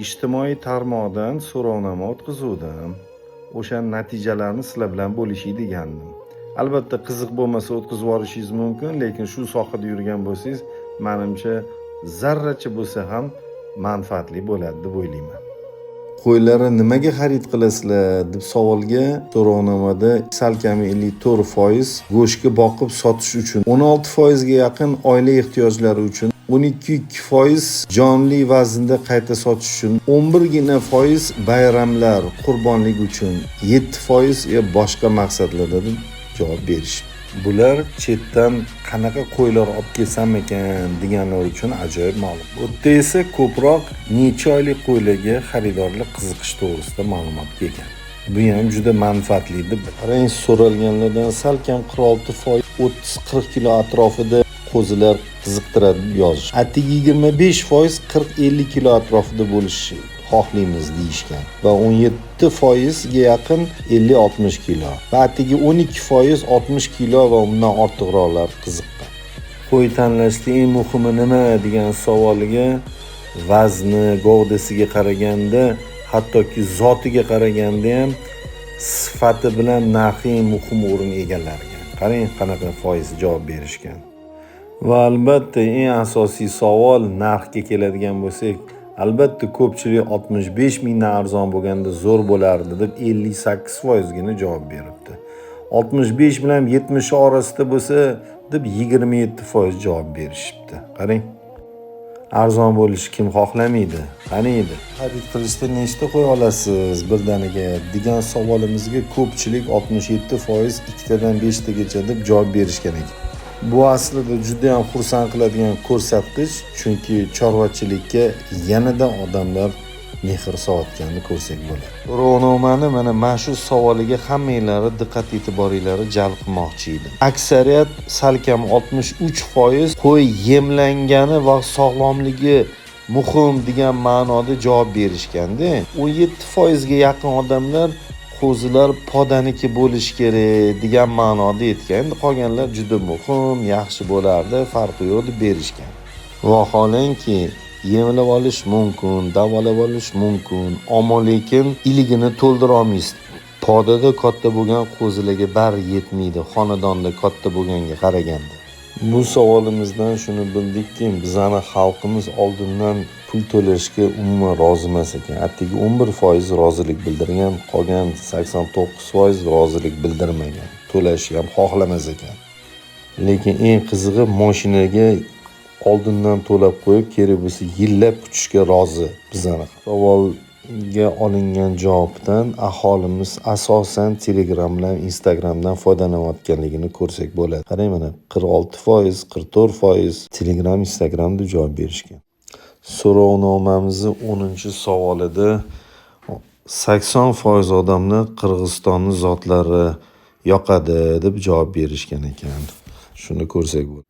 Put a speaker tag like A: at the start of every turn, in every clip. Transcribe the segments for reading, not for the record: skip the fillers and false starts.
A: Ijtimoiy tarmoqdan so'rovnoma o'tkazuvdim. O'sha natijalarni sizlar bilan bo'lishing degandim. Albatta qiziq bo'lmasa o'tkazib yuborishingiz mumkin, lekin shu sohada yurgan bo'lsangiz, menimcha zarracha bo'lsa ham manfaatli bo'ladi deb o'ylayman. Qo'ylarni nimaga xarid qilasizlar deb savolga so'rovnomada salkami 54% go'shtga boqib sotish uchun, 16% ga yaqin oila ehtiyojlari uchun, 12% jonli vaznda qayta sotish uchun, 11% bayramlar, qurbonlik uchun, 7% boshqa maqsadlarda deb javob berishdi. Bular chetdan qanaqa qo'ylar olib kelsam ekan deganlar uchun ajoyib ma'lum. Bu yerda esa ko'proq necha oylik qo'ylarga xaridorlar qiziqish to'g'risida ma'lumot kelgan. Bu ham juda manfaatli deb qarang, so'ralganlardan salkam 46% 30-40 kilo atrofida qo'zilar qiziqtiradi deb yozish. Atigi 25% 40-50 kilo atrofida bo'lishi xohlaymiz deyishgan va 17% ga yaqin 50-60 kilo va atigi 12% 60 kilo va undan ortiqroqlar qiziqqan. Qo'y tanlashda eng muhimi nima degan savoliga vazni, govdasiga qaraganda, hattoki zotiga qaraganda ham sifati bilan narxi eng muhim o'rin egallar ekan. Qarang qanaqa foiz javob berishgan. Va albatta eng asosiy savol narxga keladigan bo'lsak, albatta ko'pchilik 65 mingdan arzon bo'lganda zo'r bo'lardi deb 58% gina javob beribdi. 65 bilan 70 orasida bo'lsa deb 27% javob berishibdi. Qarang. Arzon bo'lishi kim xohlamaydi? Qani edi? Xarid qilishda nechta qo'y olasiz birdaniga degan savolimizga ko'pchilik 67% ikkitadan 5 tagacha deb javob berishgan ekan. Bu aslida juda ham xursand qiladigan ko'rsatkich, chunki chorvachilikka yanada odamlar mehr solayotganini ko'rsak bo'ladi. So'rovnomani mana shu savoliga hammanglar diqqat e'tiboringlarni jalb qilmoqchi edim. Aksariyat salkam 63% qo'y yemlangani va sog'lomligi muhim degan ma'noda javob berishganda, 17% ga yaqin odamlar qo'zilar podaniki bo'lishi kerak degan ma'noda aytgan. Qolganlar juda muhim, yaxshi bo'lardi, farqi yo'q deb berishgan. Vaholanki yemlab olish mumkin, davolab olish mumkin, ammo lekin iligini to'ldira olmaysiz. Podada katta bo'lgan qo'zilarga bari yetmaydi, xonadonda katta bo'lganga qaraganda. Bu savolimizdan shuni bildikki, bizani xalqimiz oldindan pul to'lashga umuman rozi emas ekan. Atigi 11% rozilik bildirgan, qolgan 89% rozilik bildirmagan. To'lashni ham xohlamas ekan. Lekin eng qizig'i mashinaga oldindan to'lab qo'yib, kerak bo'lsa yillab kutishga rozi bizani. Savolga olingan javobdan aholimiz asosan Telegram bilan Instagramdan foydalanayotganligini ko'rsak bo'ladi. Qarang mana 46%, 44% Telegram, Instagramda javob berishgan. So'rovnomamizning 10-savolida 80% odamlar Qirg'izistonning zotlari yoqadi deb javob berishgan ekan. Shuni ko'rsak bo'ladi.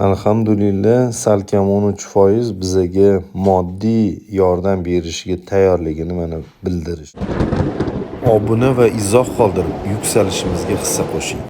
A: Alhamdulillah salkam 13% bizaga moddiy yordam berishiga tayyorligini mana bildirishdi. Obuna va izoh qoldirib yuksalishimizga hissa qo'shing.